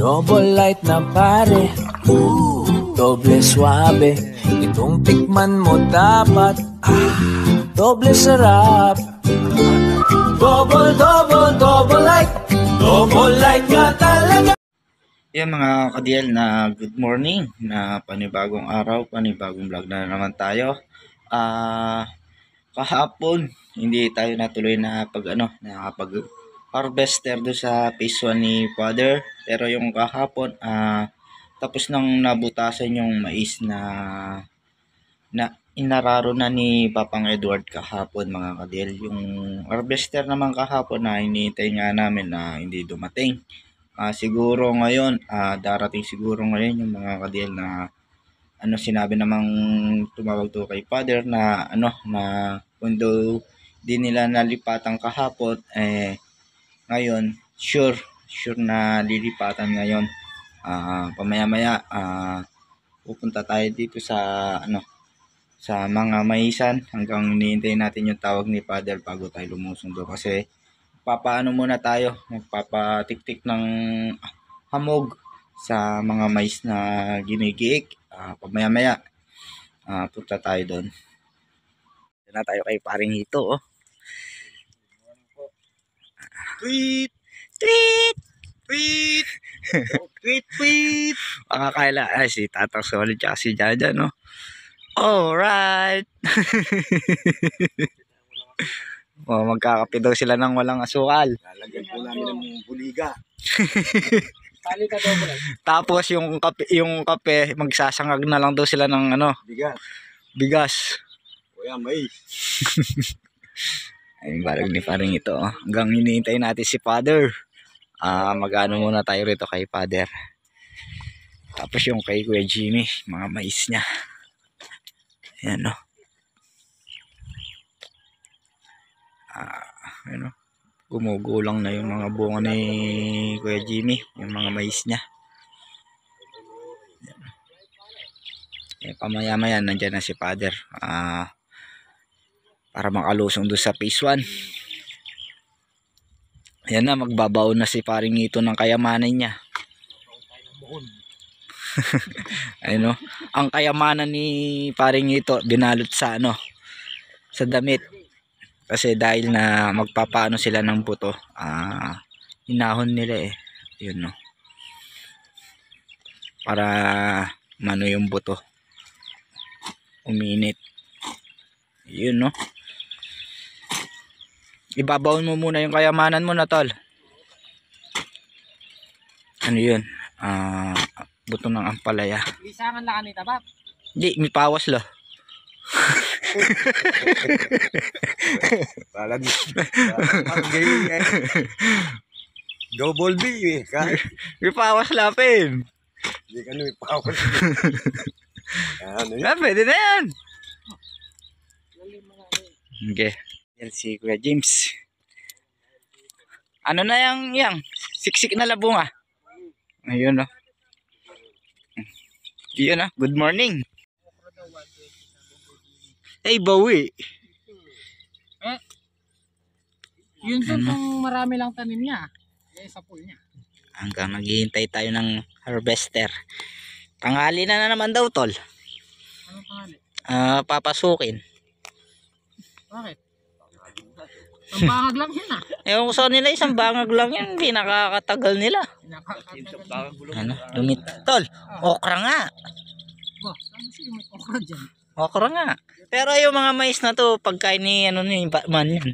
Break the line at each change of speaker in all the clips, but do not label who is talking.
Double light na pare, doble suabe. Itong tikman mo dapat, doble sarap. Double light ka talaga.
Yan mga kadiel, na good morning, na panibagong araw, panibagong vlog na naman tayo. Kahapon hindi tayo natuloy na pag harvester do sa phase 1 ni Father, pero yung kahapon tapos nang nabutasan yung mais na inararo na ni Papang Edward kahapon mga kadiel. Yung harvester naman kahapon na hinihintay nga namin na hindi dumating. Siguro ngayon, darating siguro ngayon yung mga kadiel na sinabi namang tumawag to kay Father na na kung di nila nalipatan kahapon, ngayon sure na lilipatan ngayon. Pamaya-maya pupunta tayo dito sa sa mga maisan hanggang hinihintay natin yung tawag ni Father bago tayo lumusong doon, kasi muna tayo, magpapatiktik ng hamog sa mga mais na ginigiik. Pamaya-maya punta tayo doon. Diyan na tayo kay paring Hito. Tweet! Tweet! Tweet! Tweet! Tweet! Makakaila si Tatang Solid at si Jaja, no? Alright! Magkakape daw sila ng walang asukal.
Lalagyan po namin ng buliga.
Tapos yung kape magsasangag na lang daw sila ng bigas.
O yan, mais.
Ay, balag ni paring ito. Hanggang hinihintay natin si Father. Mag-ano muna tayo rito kay Father. Tapos yung kay Kuya Jimmy, mga mais niya. Ayan, no. Gumugulang na yung mga bunga ni Kuya Jimmy, yung mga mais niya. Pamaya-maya nandyan na si Father para makalusong doon sa phase 1. Ayan na, magbabaon na si paring Hito ng kayamanan niya. Ayun, no? Ang kayamanan ni paring Hito binalot sa sa damit. Kasi dahil na magpapaano sila ng buto, hinahon nila yun, no, para mano yung buto uminit, yun, no. Ibabawon mo muna yung kayamanan mo na, tol. Ano yun? Buto ng ampalaya.
Lisangan lang kanita ba?
Hindi, may pawas lo.
Parang double B eh.
May pawas lapin.
Hindi ka may pawas.
Pwede na yan. Okay. Yan si Kuya James. Ano na yang siksik na labunga. Ayun, no. Yun, no. Good morning. Ay, bawi.
Yun kung marami lang tanim niya. Sa pool niya.
Hanggang maghihintay tayo ng harvester. Tanghali na naman daw, tol.
Anong pangali?
Papasukin.
Bakit? Ang bangag lang yun
Ewan ko sa nila, isang bangag lang yan. Hindi nakakatagal nila. Tol, okra nga.
Ano siya may okra dyan?
Okra nga. Pero yung mga mais na to, pagkain ni ni Batman yan.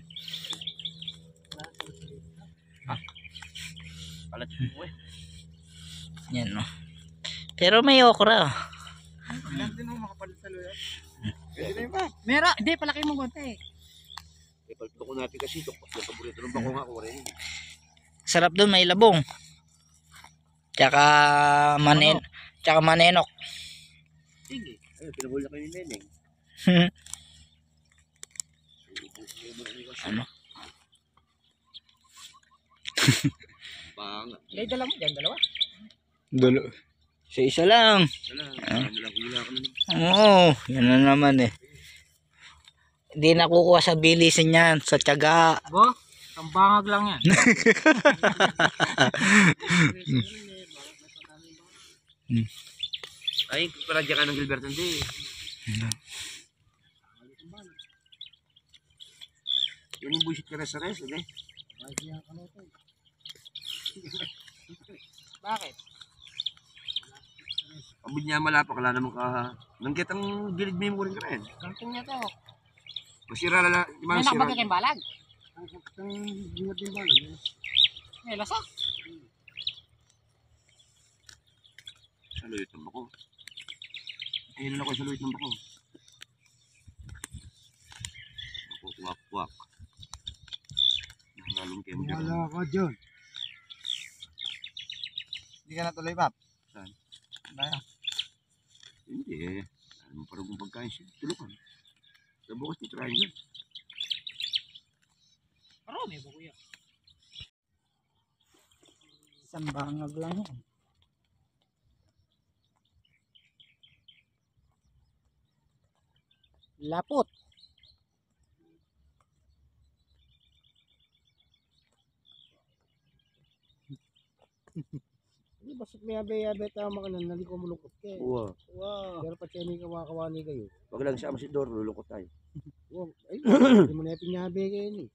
Yan, no. Pero may okra.
Meron, hindi, palaki mo konti.
Ipagpito ko natin kasi ito. Paborito ng bako nga ko rin.
Sarap doon, may labong. Tsaka manenok.
Sige. Ayun, pinabula kayo ni Neneng.
Ano?
Banga.
May dala mo dyan, dalawa?
Isa lang. Oo, yan na naman Hindi nakukuha sa bilisin yan, sa tiyaga.
Ang bangag lang yan.
Ay, para dyan ka ng Gilberto, hindi. Yan yung bullshit ka sa res, hindi?
Bakit?
Abid niya malapak, wala naman ka. Nang kitang gilid mo rin ka rin.
Ganting niya to.
Masira na lang.
May nakabagay kayong balag.
Ang gingat yung balag.
May lasa.
Saluyot ng bako. Ayun ako saluyot ng bako. Ako, kuwak-kuwak. Nakalong kayo mo dyan.
Wala ka dyan.
Hindi ka natuloy, Pap?
Saan?
Daya.
Hindi eh. Alam mo parang kung pagkain siya. Tulukan. Sa bukas ni triangle.
Marami ba kuya?
Isang bangag lang yan. Lapot.
Hindi basik may yabe-yabe tama ka na, nali ko mulukot ka eh.
Uwa.
Wow.
Pero pa siya may kawakawani kayo.
Wag lang siya si Dor. Lulukot tayo.
Wow, ay, hindi mo na yung pinyabe kayo ni.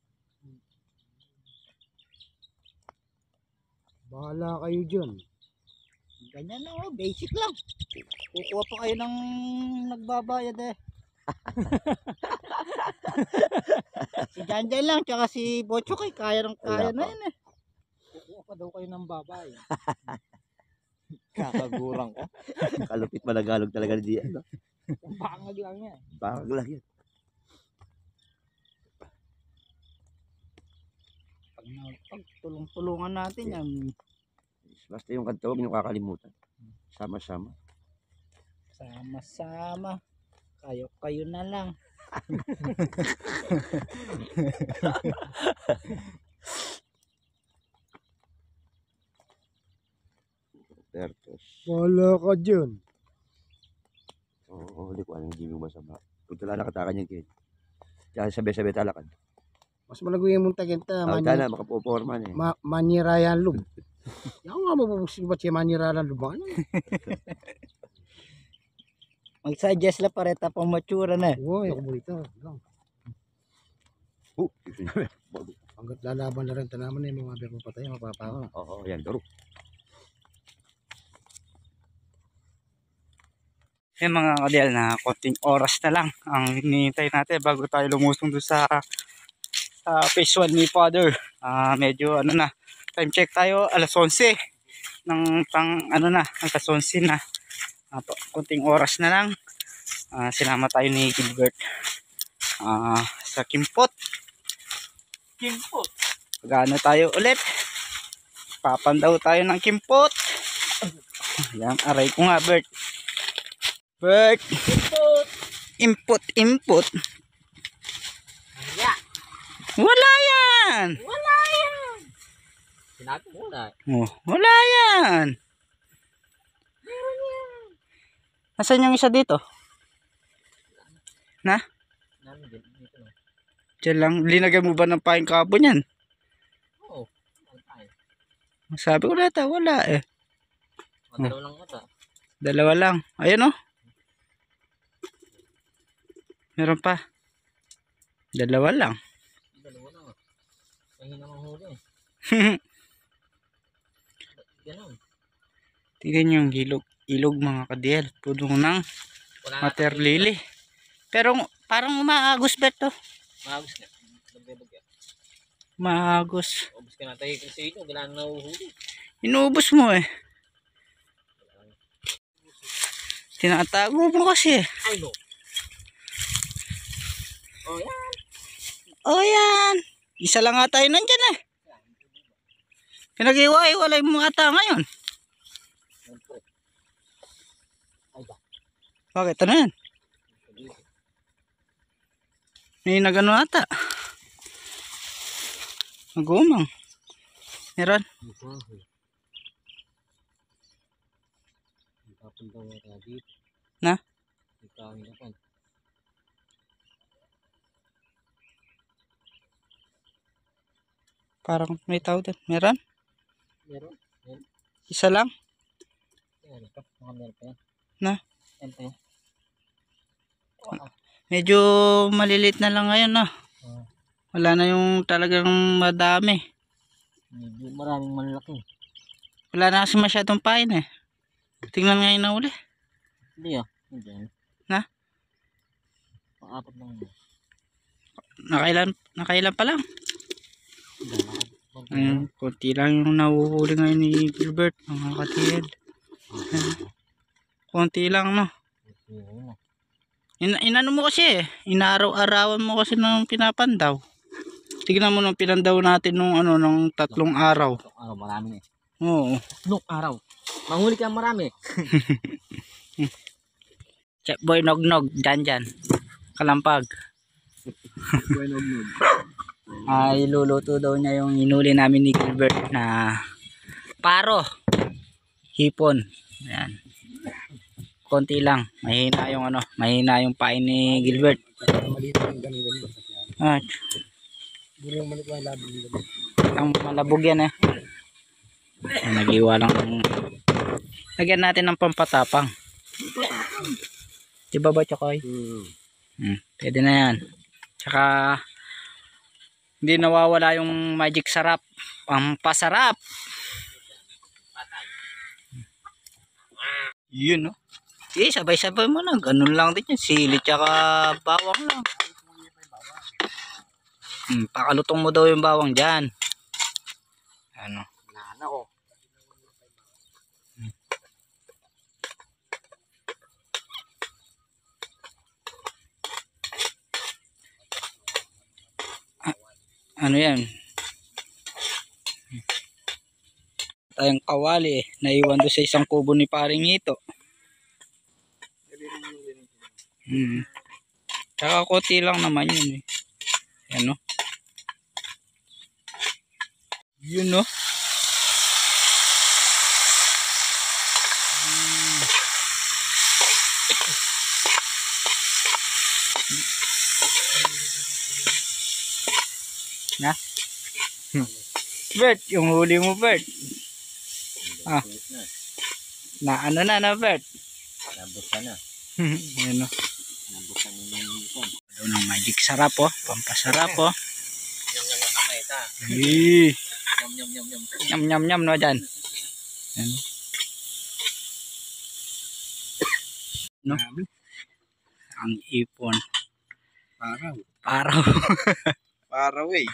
Bahala kayo dyan.
Ganyan lang oh, basic lang. Kukuha pa kayo ng nagbabayad eh. Si Janjan lang tsaka si Bocho kay kaya ng kaya
Wala
na
pa.
yun eh.
Kukuha pa daw kayo ng babay.
Kakagurang ka.
Kalupit malagalog talaga ni Dian.
Bangag lang yan.
Bakag lang yan.
Pag tulong-tulungan natin yan.
Basta yung kanta, huwag niyo kakalimutan. Sama-sama.
Sama-sama. Kayo na lang.
Bertos.
Bahala ka dyan.
Oo, hindi ko alam yung mo masama. Punta lang nakatakan yung kid. Diyan sabi-sabi talakan.
Mas malagoy yung muntaginta.
Tana, makapoporma na eh.
Manirayan lub. Yan nga mabubusin ba't siya manirayan lub?
Mag-suggest lang pareta pang matura na eh.
Wow, ako mo ito.
Bago.
Hanggat lalaban na rin tanaman na yung mga beko patay, mapapaka.
Oo, yan, daro.
Yung mga kadyal na konting oras na lang ang hinihintay natin bago tayo lumusong doon sa phase 1 ni Father. Medyo ano na, time check tayo alas 11 ng alas 11 na. Konting oras na lang. Sinama tayo ni Gilbert sa Kimpot. Pagano tayo ulit. Papandaw tayo ng Kimpot. Yan, aray ko nga, Bert. Input. Wala yan.
Sinabi mo na.
Oh, wala yan. Nasaan yung isa dito? Na? Diyan lang. Linagay mo ba ng pahing kapon yan?
Oo.
Sabi ko nata, wala eh.
Dalawa lang ata.
Dalawa lang. Ayun oh. Meron pa. Dalawa lang.
Dalawa lang. Mahina mang huli. Ganun.
Tingnan yung ilog mga kadiel. Puno ng water lily. Pero parang umaagos ba to?
Maagos ka. Bagay-bagay.
Maagos.
Ubus ka na tayo kasi ito. Wala na nahuhuli.
Inuubos mo eh. Tinatago mo kasi eh.
Ay no. Oh yan.
Oh yan. Isa lang nga tayo nandyan eh. Pinag-iwa-iwalay mo ata ngayon. Bakit? Ano yan? May nagano ata. Nagumang. Meron? Na? Parang may tao din. Meron?
Meron.
Isa lang?
Ano pa? Mga meron pa yan.
Na?
Yan pa yan.
Medyo malilit na lang ngayon, no? Wala na yung talagang madami.
Medyo maraming malaki.
Wala na kasi masyadong pain eh. Tingnan ngayon na uli.
Hindi ah. Hindi.
Na?
Pang-apat lang.
Nakailan pa lang. Konti lang yung nahuhuli ngayon ni Gilbert, mga katiyad. Konti lang, no? Inano mo kasi eh. Inaraw-arawan mo kasi ng pinapandaw. Tignan mo nung pinandaw natin nung ano, nung 3 araw.
Araw marami eh.
Oo.
3 araw. Manghuli ka marami.
Boy Nognog, dyan. Kalampag.
Boy Nognog.
Ay luluto daw niya yung inuli namin ni Gilbert na paro. Hipon. Ayan. Konti lang. Mahina yung pain ni Gilbert.
Maliit yung ganun.
Ah,
Hindi yung maliit yung labi yung ganun.
ang malabog yan eh. Nag-iwa lang. Lagyan natin ng pampatapang. Diba ba, Chokoy? Pwede na yan. Tsaka hindi nawawala yung magic sarap. Pampasarap. Yun, no? Sabay-sabay mo na. Ganun lang din yan. Sili tsaka bawang lang. Pakalutong mo daw yung bawang dyan. Ano?
Nana ko.
Ano yan? Tayong kawali naiwan doon sa isang kubo ni paring ito. Tsaka konti lang naman yun eh. Yan, no? Yun, no? Na? Bert, yung huli mo, Bert. Na ano na, Bert?
Nabusan na.
Yan, no?
Nabusan na yung ipon.
Ano ng magic sarap, oh. Pampasarap, oh.
Nyam nyam kamay ta.
Nyam, no, dyan. Yan. No? Ang ipon. Paraw.
Paraw eh.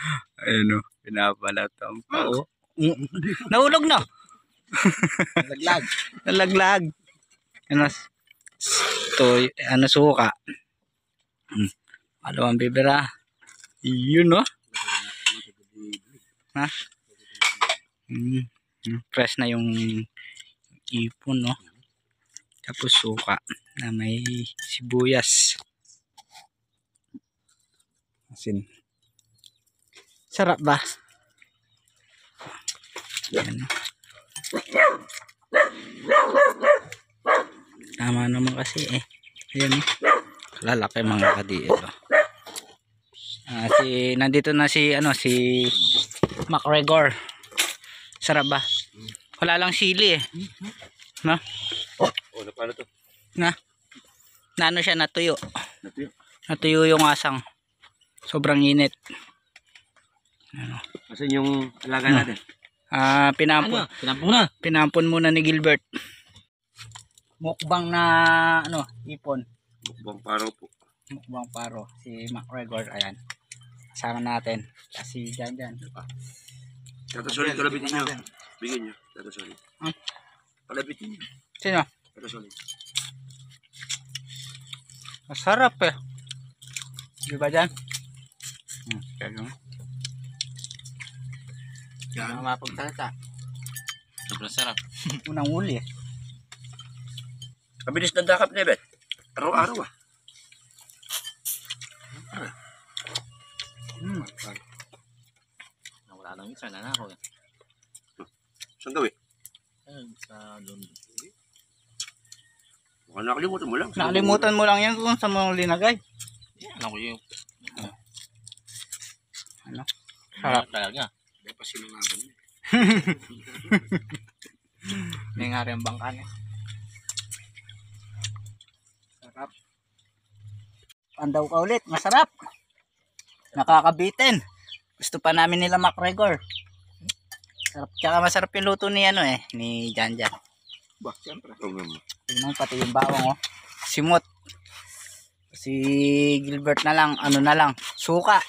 Ayun, no? Pinapalatang pa, oh. Nahulog na. Nalaglag. Ano? Ito, ano, suka. Alawang bibira. Yun, no? Ha? Fresh na yung ipon, no? Tapos suka na may sibuyas. Asin. Sarap ba? Yan. Tama naman kasi eh. Ayan eh. Lalaki mga kadiito. Nandito na si McGregor. Sarap ba? Wala lang sili eh. No?
Ano paano to?
Ano siya, natuyo.
Natuyo?
Natuyo yung asang. Sobrang init. Ano?
Asan yung alaga natin?
Pinampon. Pinampon muna ni Gilbert. Mukbang na ipon.
Mukbang paro po.
Mukbang paro. Si McGregor, ayan. Kasama natin. Kasi dyan.
Tata Solid, kalabitin nyo. Bigyan nyo. Tata Solid. Kalabitin nyo.
Sino?
Tata Solid.
Masarap eh. Di ba dyan? Kaya
Yan ang mapagtata. Sobrang sarap.
unang huli eh.
Kabilis na dakap niya, Bet. Araw-araw ah.
Nawala lang isa na ako.
Saan gawin?
Sa doon.
Mukhang nakalimutan mo lang.
Nakalimutan mo lang yan kung sa mga linagay.
Ano ko yung
Sarap.
talaga.
Hindi pa sinungaban niya.
May nga rin bangka niya.
Pandaw ka ulit, masarap. Nakakabitin. Gusto pa namin nila McGregor. Sarap, tsaka masarap yung luto ni ano ni Janjan.
Ba, siyempre. Program mo.
Tingnan mo, pati yung bawang simot. Si Gilbert na lang, ano na lang, suka.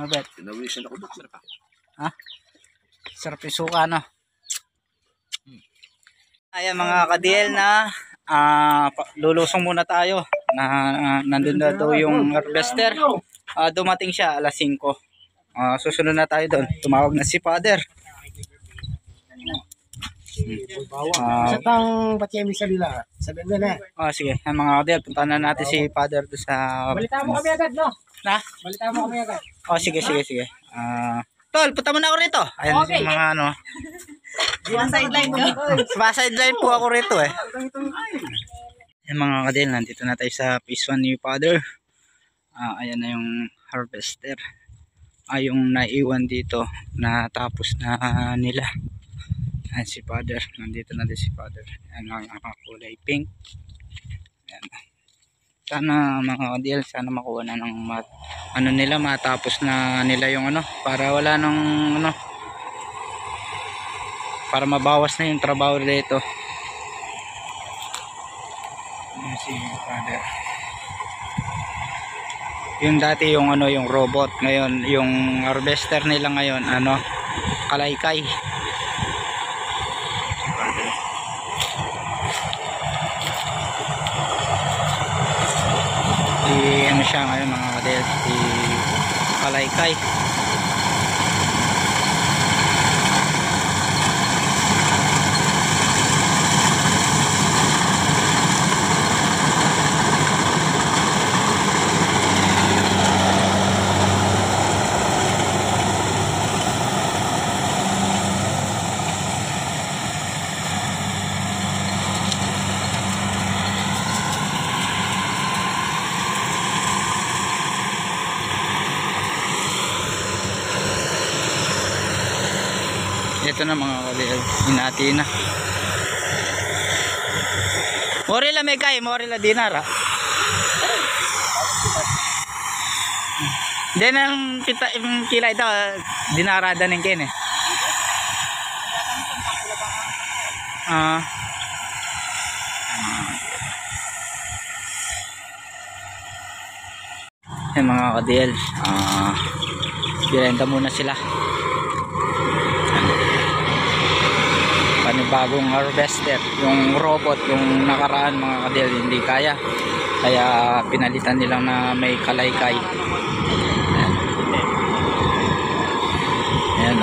Mabet.
Tinawisan ako doon. Sarap.
Ha? Sarap yung suka, no? Ayan mga ka-DL na lulusong muna tayo. Nandun na daw yung harvester. Dumating siya alas 5. Susunod na tayo doon. Tumawag na si Father.
Satang pati yung misa nila. Sabihin na na.
Sige, mga ka-DL, punta na natin si Father doon sa...
Balita mo kami agad, no?
Na?
Balita mo kami agad.
Sige. Tol, punta mo na ako rito. Ayan okay. Yung mga ano.
Sideline nyo?
Sideline po ako rito Yung mga ka-DL, nandito na tayo sa phase 1 ni Father. Ayan na yung harvester. Yung naiwan dito, natapos na nila. Ayan si Father, nandito na din si Father. Ayan ang kulay pink. Ayan. Sana mga ka-DL, sana makuha na ng nila, matapos na nila yung para wala nang para mabawas na yung trabaho dito. Ayan si Father. Yung dati yung yung robot, ngayon yung harvester nila ngayon kalaykay. Siya ngayon mga ka-DL, si kalaykay. Ito na mga ka-DL, hinati na. Morila may kay, morila dinara. Then ang kila ito, dinarada ng kin Yung mga ka-DL, binenta muna sila. Panibagong harvester, yung robot, yung nakaraan mga ka-DL hindi kaya pinalitan nilang na may kalaykay. Ayan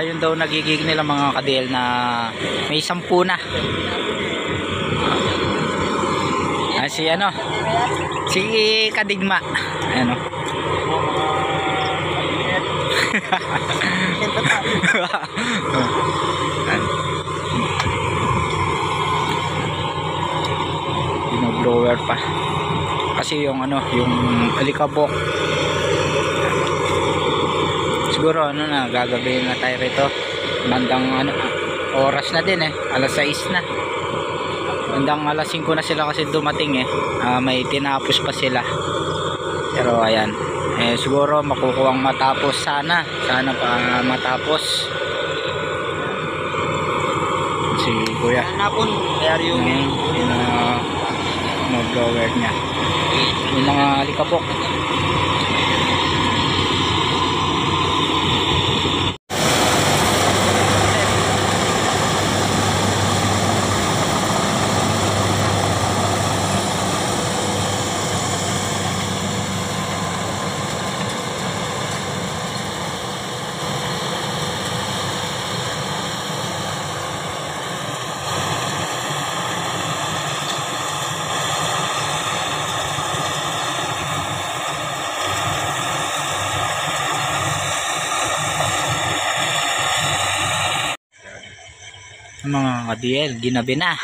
yun daw nagigig nila mga ka-DL na may 10 na. Si Kadigma. Ayan Binoblower pa kasi yung yung alikabok. Siguro na gagabihin na tayo rito bandang oras na din alas 6 na, bandang alas 5 na sila kasi dumating may tinapos pa sila, pero ayan siguro makukuhang matapos, sana pa matapos si kuya napon kaya yung blower niya, yung mga alikabok. Mga ka-DL, ginabi na,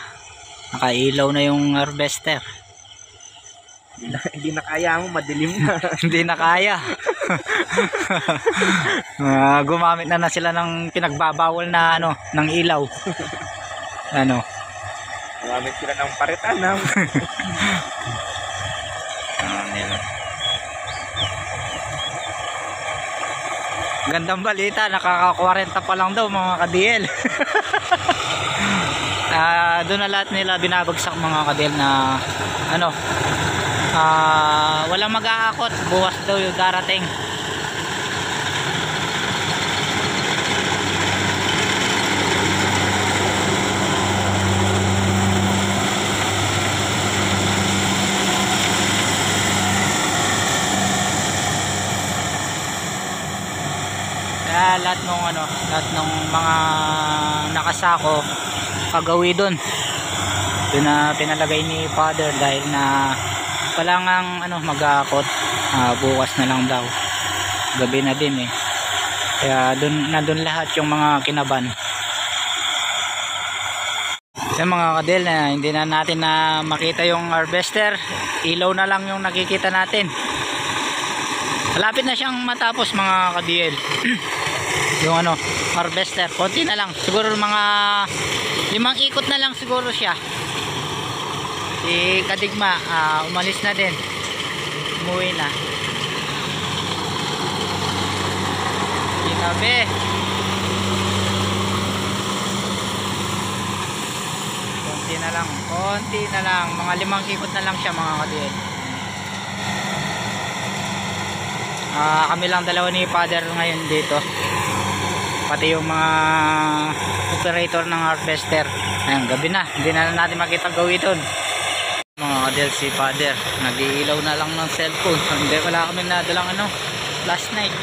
nakailaw na yung harvester.
Hindi na kaya mo, madilim na.
Hindi na kaya. Gumamit na sila ng pinagbabawal na ng ilaw.
Gumamit sila ng paritan ng
Nila. Gandang balita, nakaka-40 pa lang daw mga ka-DL. Doon na lahat nila binabagsak mga ka-DL na ano, walang mag-aakot, bukas daw yung darating. Lahat ng mga nakasako pagawi doon na pinalagay ni Father dahil na palangang mag-aakot, bukas na lang daw, gabi na din kaya nandun lahat yung mga kinaban. Sa mga kadel na hindi na natin na makita yung harvester, ilaw na lang yung nakikita natin. Malapit na siyang matapos mga ka-DL. Yung harvester, konti na lang, siguro mga 5 ikot na lang siguro siya. Si Kadigma umalis na din, umuwi na. Ginabi konti na lang, mga 5 ikot na lang siya mga ka-DL. Kami lang dalawa ni Father ngayon dito, pati yung mga operator ng harvester. Ayan, gabi na, hindi na natin makita gawin doon mga kadel. Si Father nag-iilaw na lang ng cellphone, hindi wala kami nadalang last night.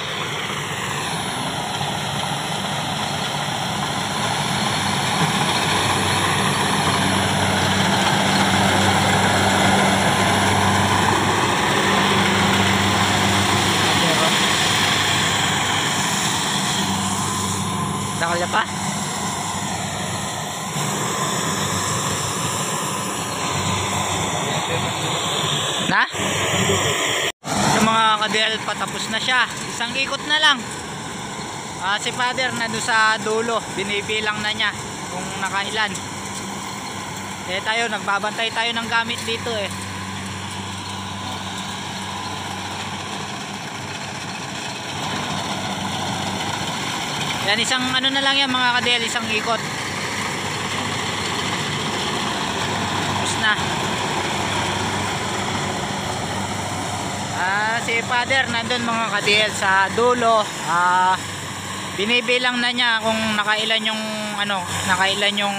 Dakal pa. Na? Yung mga ka-DL patapos na siya. 1 ikot na lang. Si Father na doon sa dulo, binibilang na niya kung nakailan. Tayo nagbabantay tayo ng gamit dito Yan, isang na lang yan mga ka-DL, 1 ikot. Tapos na. Si Father nandun mga ka-DL sa dulo. Binibilang na niya kung nakailan yung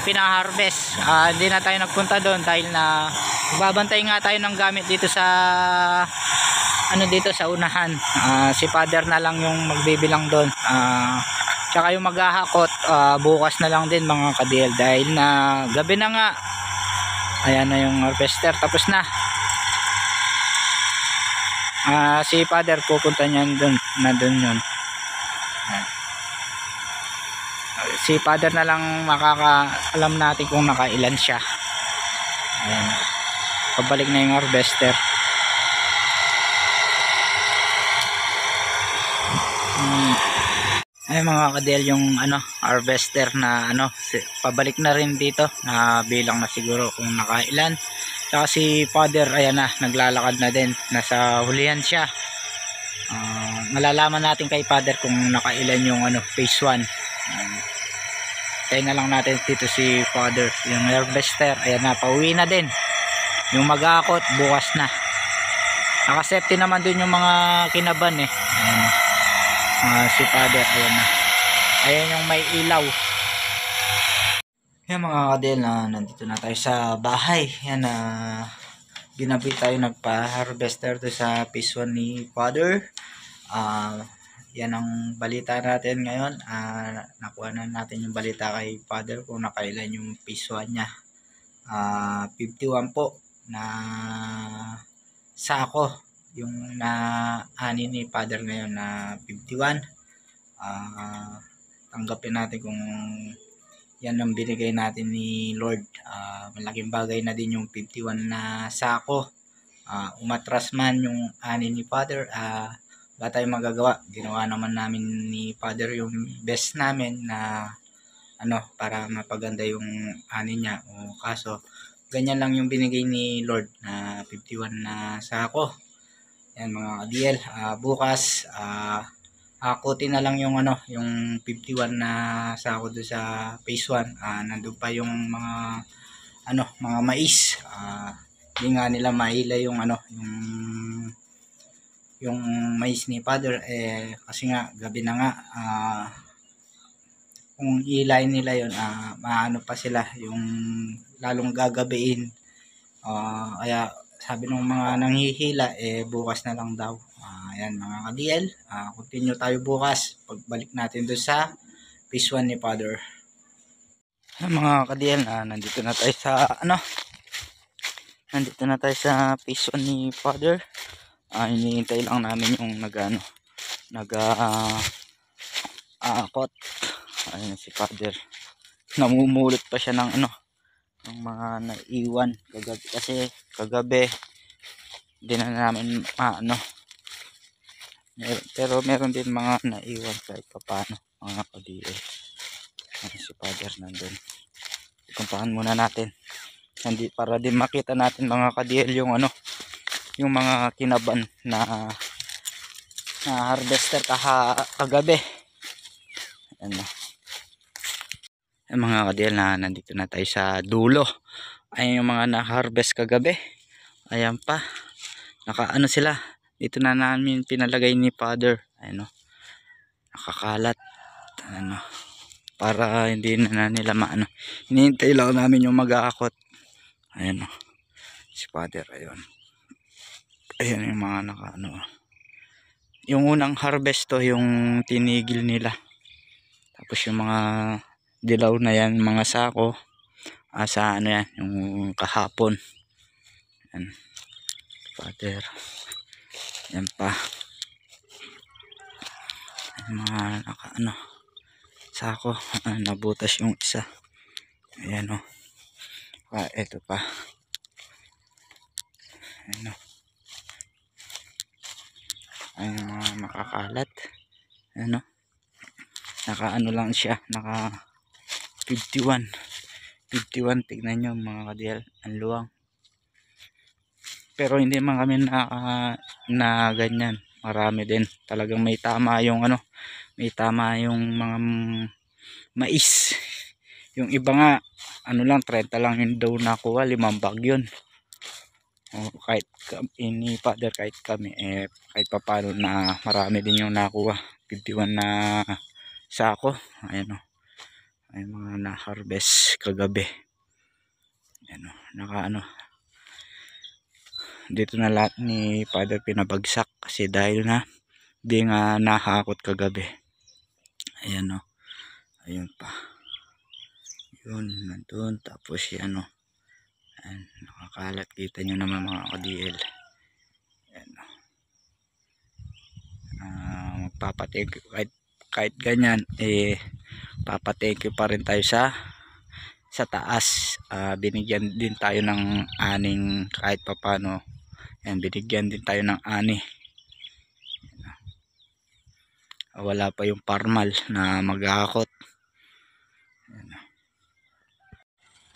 pinaharvest. Hindi na tayo nagpunta doon dahil na babantay nga tayo ng gamit dito sa dito sa unahan. Si Father na lang yung magbibilang doon. Tsaka yung maghahakot bukas na lang din mga ka-DL dahil na gabi na nga. Ayan na yung harvester, tapos na. Si Father pupunta niyan doon, nandun yun. Si Father na lang makakaalam natin kung nakailan siya. Ayan, pabalik na yung harvester. Ay mga ka-DL, yung harvester na pabalik na rin dito, na bilang na siguro kung nakailan. Tsaka si Father, ayan na, naglalakad na din, nasa hulihan siya. Malalaman natin kay Father kung nakailan yung phase 1. Tayo na lang natin dito si Father, yung harvester, ayan na, pauwi na din. Yung mag-aakot bukas na. Naka-safety naman dun yung mga kinaban si Father, ayan na. Ayan yung may ilaw. Yan mga ka-DL, nandito na tayo sa bahay. Yan ginabi tayo, nagpa-harvester to sa phase 1 ni Father. Yan ang balita natin ngayon. Nakuha na natin yung balita kay Father kung nakailan yung phase 1 niya. 51 po na sako yung na-ani ni Father ngayon na 51. Tanggapin natin kung yan ang binigay natin ni Lord. Malaking bagay na din yung 51 na sako. Umatras man yung ani ni Father, wala tayong magagawa. Ginawa naman namin ni Father yung best namin na para mapaganda yung ani niya. O kaso ganyan lang yung binigay ni Lord na 51 na sako. Yan mga ka-DL, bukas akutin na lang yung yung 51 na sako do sa phase 1. Nandun pa yung mga mga mais. Hindi nga nila maila yung yung mais ni Father kasi nga gabi na nga. Kung ilayin nila yun, maano pa sila yung lalong gagabiin. Kaya sabi ng mga nanghihila bukas na lang daw. Ayan mga ka-DL, continue tayo bukas pagbalik natin doon sa phase 1 ni Father.
Mga ka-DL, nandito na tayo sa phase 1 ni Father. Hinihintay lang namin yung nag-aakot. Ayun si Father, namumulot pa siya ng ng mga naiwan kagabi, kasi kagabi hindi na namin pero meron din mga naiwan kahit paano mga ka-DL. Si Father nandun, ikumpahan muna natin para din makita natin mga ka-DL yung yung mga kinaban na harvester kagabi. Mga ka-DL, nandito na tayo sa dulo. Ayun yung mga na-harvest kagabi. Ayan pa, sila dito na namin pinalagay ni Father. Nakakalat para hindi na nila hinihintay lang namin yung mag-aakot. Si Father, ayun yung mga yung unang harvest to yung tinigil nila, tapos yung mga dilaw na yan mga sako sa yan yung kahapon. Father, yan pa yung mga sako, nabutas yung isa. Ayan eto pa, ay mga makakalat. Lang siya, naka 51. Tignan nyo mga ka-DL, ang luwang. Pero hindi man kami na ganyan, marami din talagang may tama yung may tama yung mga mais. Yung iba nga lang 30 lang yung daw nakuha, 5 bag yun. Kahit ini Father, kahit kami kahit papano na marami din yung nakuha, 51 na sako. Ay mga na-harvest kagabi. Dito na lahat ni Father pinabagsak kasi dahil di nga nahakot kagabi. Ayun pa. Yun, nandun. Tapos ayan, nakakalat. Kita nyo naman mga ka-DL. Magpapatake kahit ganyan papatake pa rin tayo sa taas. Binigyan din tayo ng aning kahit papano. Binigyan din tayo ng ani. Wala pa yung parmal na mag-aakot.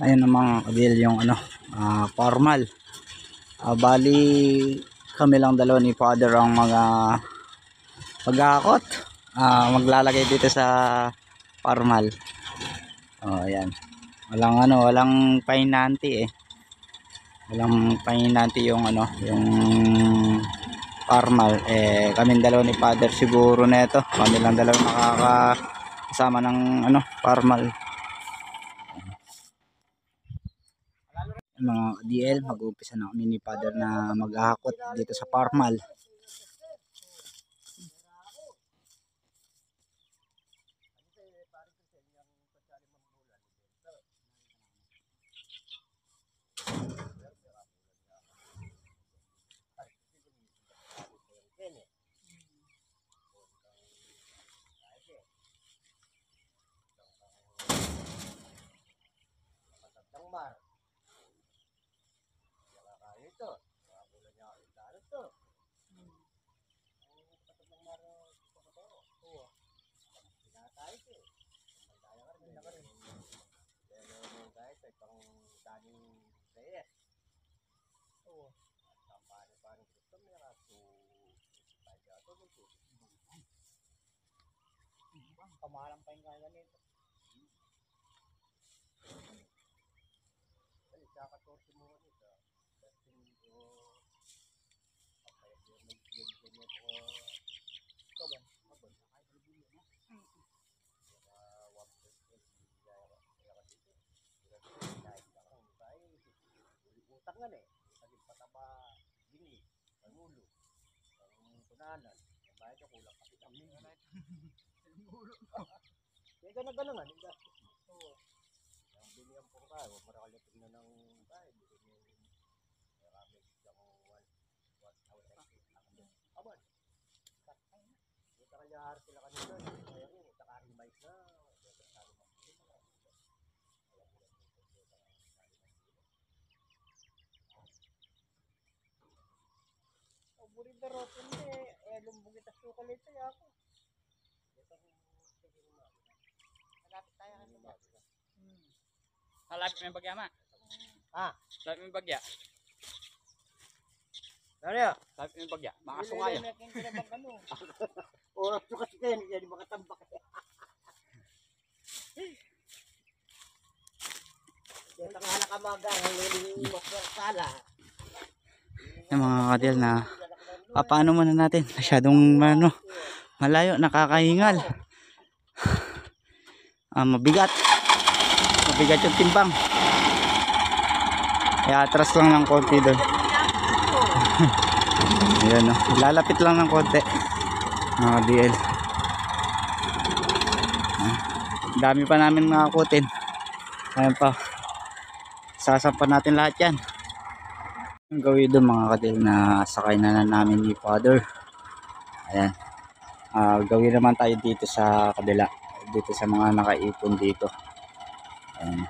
Ayun ang mga ka-DL yung parmal. Bali kami lang dalawa ni Father ang mga mag-aakot. Maglalagay dito sa parmal. Ayan. Walang pahinanti Walang pahinanti yung yung parmal. Kami dalawa ni Father siguro na ito. Kami lang dalawa makakasama ng parmal. Mga DL, mag-uumpisa na kami ni Father na mag-ahakot dito sa parmal.
pang daning reyes. Oo. Paano gusto mo yan to tayo to.
Kamalang pa yung kaya nito.
Ay, kakatorsi mo nito. Testing ko. Kapag yung nag-game ko kaban. Kahit review mo. Kaya 1% kaya ka dito. Kahit lang tayo. Utang nga eh. Kasi pataba gini. Pangulo. Ang tunanan. Ang bayad ko kulang kasi kami. Kaya gano'n nga. Oo. Ang bilihan po tayo. Marakalit na ng tayo. Marami siyang 1,000. Aban. Ito kaya harap sila kanina. Kaya rin. Naka-remize na. Burin na ro. Hindi. Lumbong kita sukal ito. Ako. Malapit tayo kanina.
Malapit mo yung bagya, ma. Malapit mo yung bagya.
Ano yan?
Malapit mo yung bagya. Makasungay.
Oras ko kasi kayo. Hindi makatambak. Kaya nga kamaga. Hindi makasala.
Yung mga kadil na paano muna natin, masyadong malayo, nakakahingal. Mabigat yung timbang, kaya atras lang ng konti doon. Ayan, no? Lalapit lang ng konti mga DL. Dami pa namin nakakutin. Ayan pa, sasampan natin lahat yan. Ang gawin doon mga kadil na sakay na namin ni Father. Ayan, gawin naman tayo dito sa kabila, dito sa mga nakaipon dito. Ayan,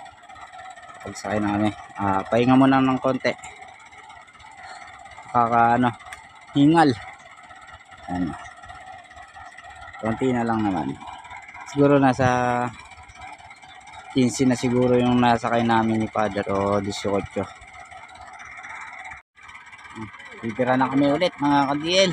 pagsakay na kami, pahinga muna ng konti, hingal. Ayan, konti na lang naman, siguro nasa 15 na siguro yung nasakay namin ni Father o 18. Pipira na kami ulit mga ka-DL.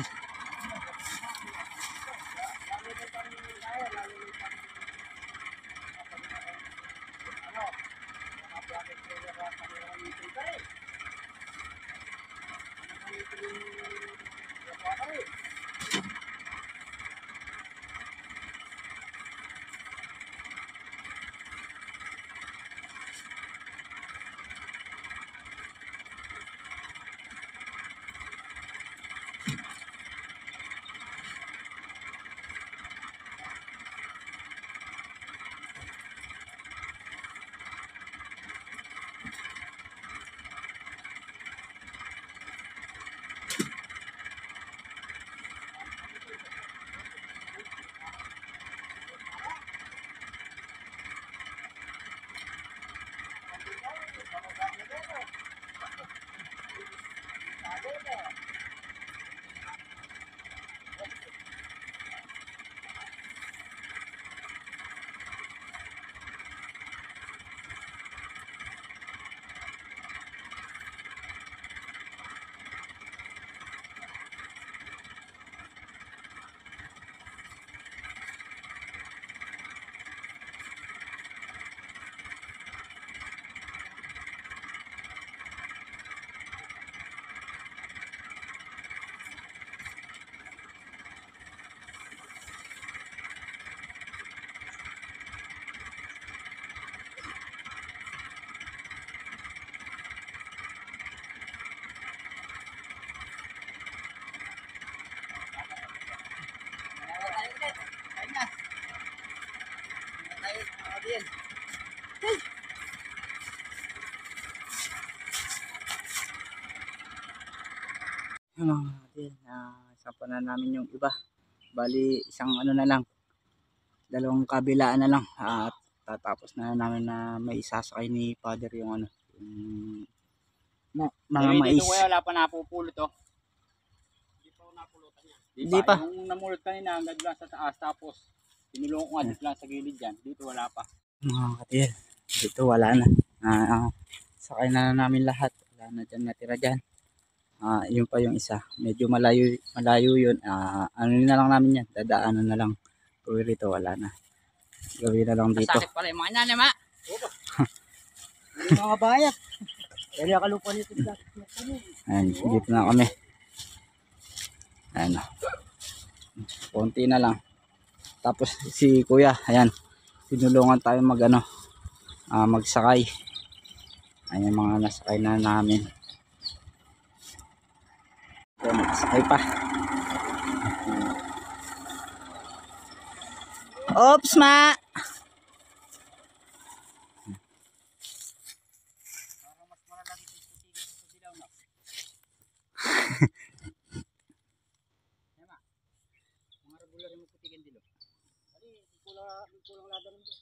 Mga kapatid, sampan na namin yung iba. Bali, isang na lang, dalawang kabilaan na lang. At tatapos na namin na may isasakay ni Father yung yung mga mais.
Dito kuya, wala pa napupulot oh. Hindi pa napulutan yan.
Hindi pa.
Yung namulot kanina hanggang lang sa taas, tapos tinulong ko nga dito lang sa gilid yan. Dito wala pa.
Mga kapatid, dito wala na.
Sakay na namin lahat. Wala na dyan natira dyan. Yun pa yung isa. Medyo malayo yun. Ano na lang namin yan. Dadaanan na lang. Uwi rito wala na. Gawin na lang dito.
Sakit pala yung mga nanay, ma. Hindi mga bayat. Kaya kalupa nito.
Ayan, dito na kami. Ayan. Konti na lang. Tapos si kuya, ayan. Tinulungan tayo magsakay. Ayan mga nasakay na namin. Ayan, magsakay pa. Oops, ma!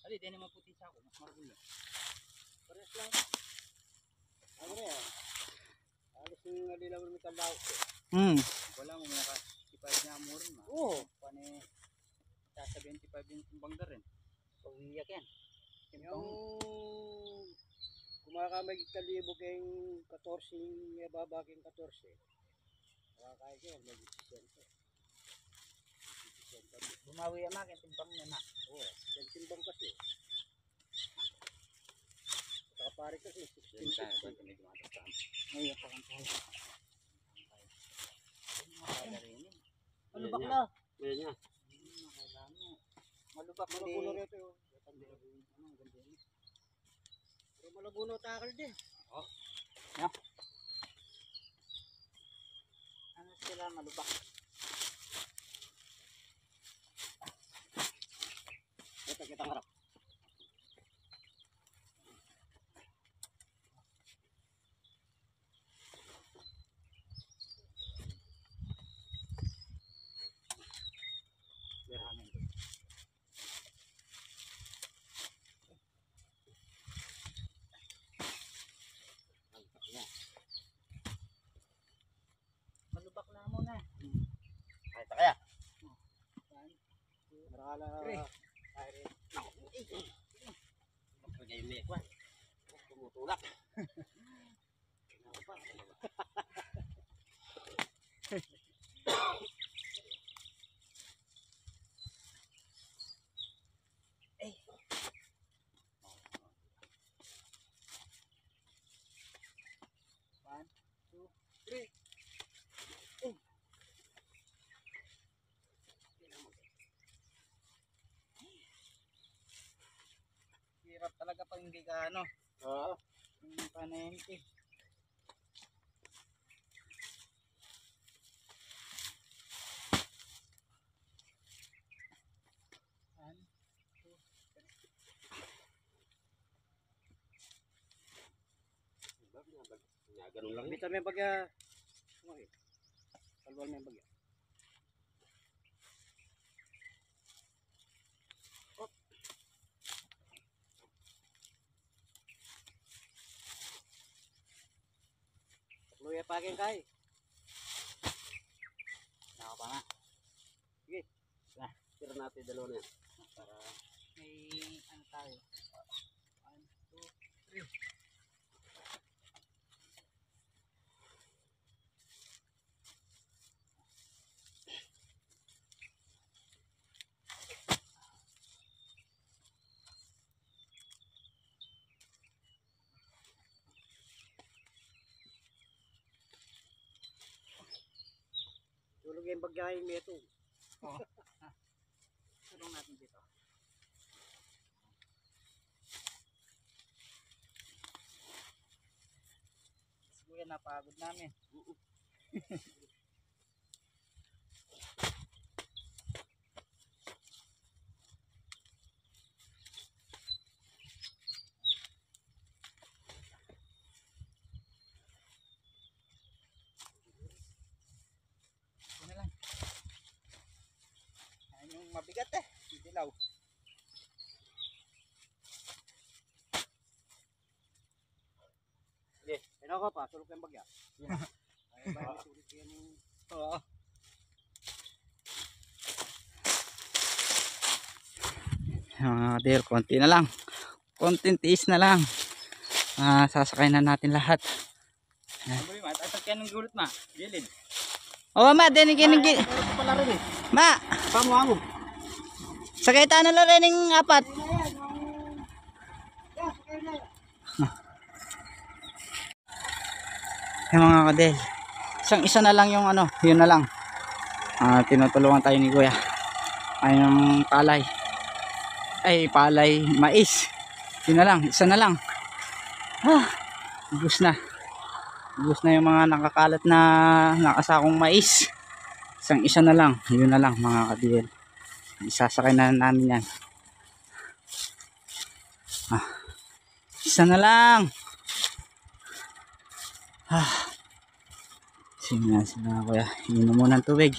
Ali, di naman puti sa ako. Mas maragula.
Pares lang. Ano na yan? Alis yung nalilaw ng talaw ko.
Wala mo mga kasipay niya mo rin, ma.
Oo.
Pane, sa 75 yung kumbang rin. Pawiyak yan.
Yung kumakamay kalibo kayong 14, ibaba kayong 14. Makakaya kayo, mag-60.
Bumawi yan, ma. Kaya timbang niya, ma.
Oo, timbang kasi. Saka pare kasi, 16.
Ngayon pa kang tayo.
Malubak na.
Malubak
Malaguno rito yun. Pero malaguno takal din.
Ano sila malubak?
Kita harap.
Malubak na muna.
Ay, kaya. Marakala. Tumutulak.
Hirap talaga pag hindi ka ano.
Oo.
Yung panahimik eh.
Ganun lang. Bita may bagya. Okay. Kalwal may bagya. Luya pa akin kay.
Naka pa nga.
Sige. Nah, tira natin dalawa na yan.
Para may ano tayo. 1, 2, 3.
Tulog yung bagya yung meto.
Tulong natin dito. Siguro napagod namin. Ano lang. Ayan yung mabigat eh. Dilaw.
Sige, ano ka pa? Tulog yung bagya. Ay, ba tulog yan yung...
Oo.
Dear, konti na lang. Konting tiis na lang. Sasakay na natin lahat.
Tatak yan ng gulot ma. Gilid.
Oo ma, din kinigil.
Pala rin eh.
Ma,
Pamuango.
sakay tayo na rin ng apat. Yung mga kadel. Isa na lang yung ano, yun na lang. Tinutulungan tayo ni Kuya. Ay yung palay. Ay, palay, mais. Yun na lang, isa na lang. Ubus na. Ubus na yung mga nakakalat na nakasakong mais. Isa na lang. Yun na lang mga kadel. Isasakay na namin yan. Isa na lang. Sige na sila Kuya. Inom muna ng tubig.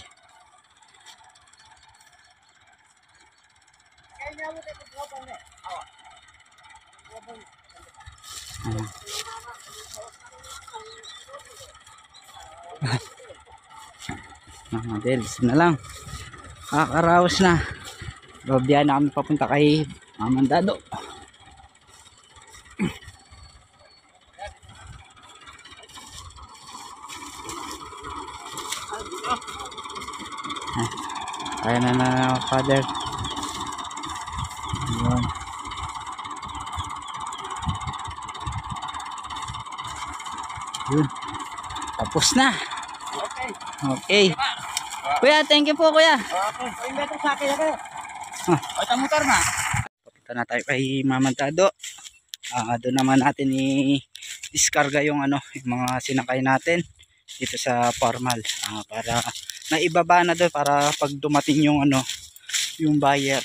Mga dels na lang. Kakaraos na. Babiyahan na kami papunta kay Mamandado. Kaya na father. Yun. Yun. Tapos na. Okay. Kuya, thank you po Kuya.
Motor na.
Papunta na tayo kay Mamandado. Doon naman natin i-discarga yung ano, yung mga sinakay natin dito sa formal para naibaba na doon para pag dumating yung ano, yung buyer.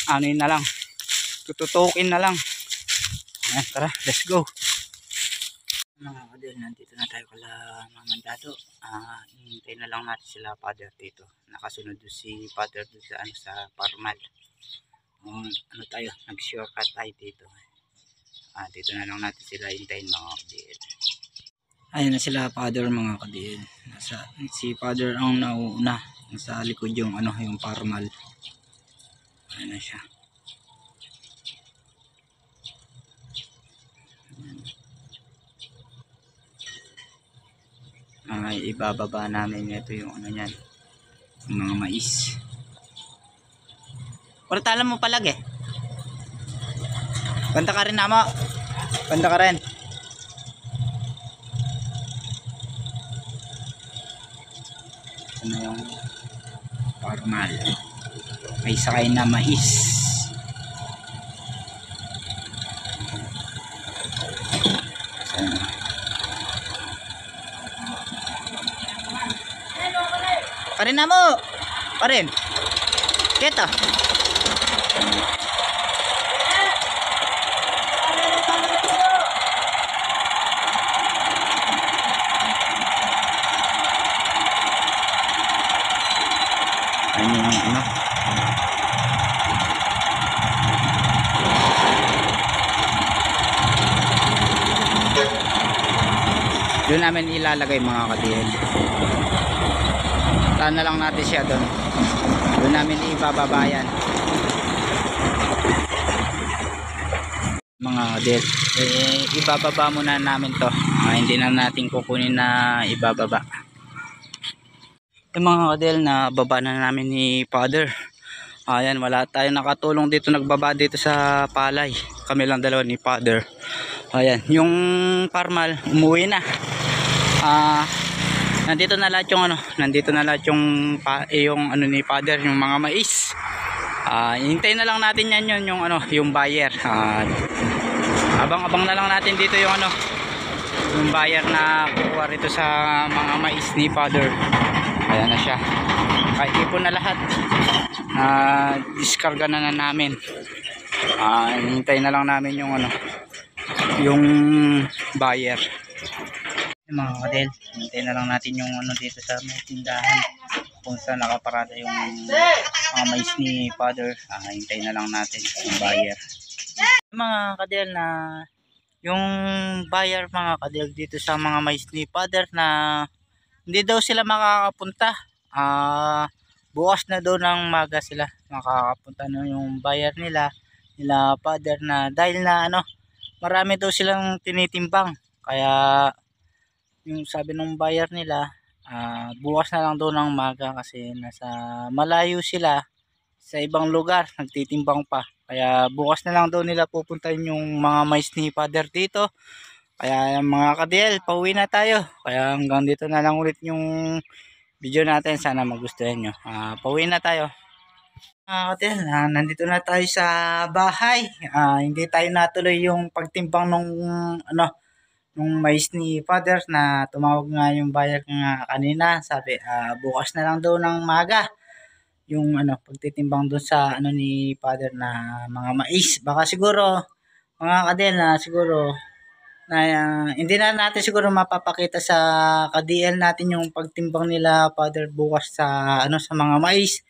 Ano yun na lang. Tututukin na lang. Ayan, tara, let's go. Mga kadil, nandito na tayo kala Mamandado. Hintay na lang natin sila father dito. Nakasunod doon si father doon sa ano, sa formal. Ano tayo, nag-shortcut tayo dito. Dito na lang natin sila hintayin mga kadil. Ayun na sila father mga kadil. Si father ang nauna. Nasa likod yung ano, yung formal. Ayun na siya. Ibababa namin ito yung ano yan, yung mga mais. Portala mo palag eh. Banta ka rin na mo. Banta ka rin. Ano yung formal. May sakay na mais. Parin na mo. Parin. Kita. Ano yung ano? Doon namin ilalagay mga kadil. Saan na lang natin siya doon. Doon namin ibababayan. Mga kadil. Ibababa muna namin to. Hindi na natin kukunin na ibababa. Yung mga kadil na baba na namin ni father. Ayan, wala tayong nakatulong dito, nagbaba dito sa palay. Kami lang dalawa ni father. Ayan, yung formal umuwi na. Nandito na lahat yung ano, nandito na lahat yung ano ni father, yung mga mais. Hintayin na lang natin yan yung ano, yung buyer. Abang-abang na lang natin dito yung ano, yung buyer na kukuha rito sa mga mais ni father. Ayan na siya. Ipon na lahat. Diskarga na namin. Hintayin na lang namin yung ano, yung buyer. Yung mga kadel, hintayin na lang natin yung ano dito sa may tindahan kung saan nakaparada yung mga mais ni father. Hintayin na lang natin yung buyer. Yung mga kadel na yung buyer mga kadel dito sa mga mais ni father na hindi daw sila makakapunta. Bukas na daw ng maga sila makakapunta na yung buyer nila father na dahil na ano, marami daw silang tinitimbang. Kaya yung sabi ng buyer nila, bukas na lang daw ng maga kasi nasa malayo sila sa ibang lugar, nagtitimbang pa. Kaya bukas na lang daw nila pupuntahin yung mga mais ni Father dito. Kaya mga ka-DL, pauwi na tayo. Kaya hanggang dito na lang ulit yung video natin. Sana magustuhan nyo. Pauwi na tayo. Ka-DL, nandito na tayo sa bahay. Hindi tayo natuloy yung pagtimbang nung mais ni Father na tumawag nga yung buyer nga kanina. Sabi, bukas na lang daw ng maga yung pagtitimbang doon sa ni Father na mga mais. Baka siguro mga ka-DL na siguro na hindi na natin siguro mapapakita sa ka-DL natin yung pagtimbang nila Father bukas sa sa mga mais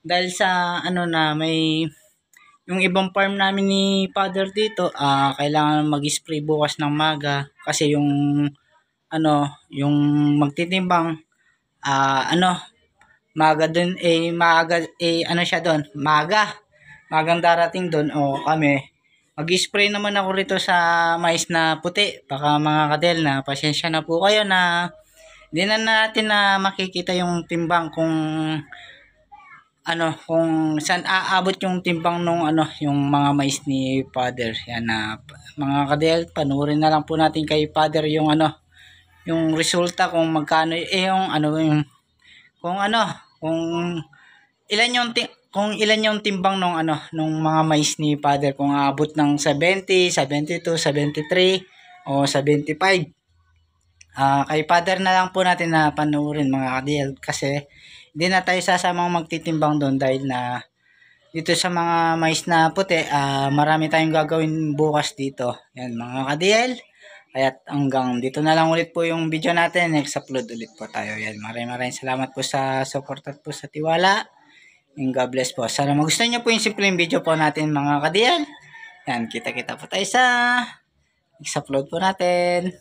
dahil sa na may yung ibang farm namin ni Father dito kailangan mag-spray bukas ng maga kasi yung yung magtitimbang maga dun maaga siya doon magang darating doon o kami mag-spray naman ako rito sa mais na puti. Baka mga ka-DL na pasensya na po kayo na hindi na natin na makikita yung timbang kung kung saan aabot yung timbang nung yung mga mais ni Father. Yan na mga ka-DL, panoorin na lang po natin kay Father yung yung resulta kung magkano yung kung ilan yung timbang nung nung mga mais ni Father kung aabot ng 70, 72, 73 o 75. Kay Father na lang po natin na panoorin mga ka-DL kasi hindi na tayo sasamang magtitimbang doon dahil na dito sa mga mais na puti marami tayong gagawin bukas dito. Yan mga ka-DL. Kaya hanggang dito na lang ulit po yung video natin. Next upload ulit po tayo. Yan, maraming salamat po sa support at po sa tiwala. And God bless po. Sana magustuhan nyo po yung simpleng video po natin mga ka-DL. Yan, kita-kita po tayo sa next upload po natin.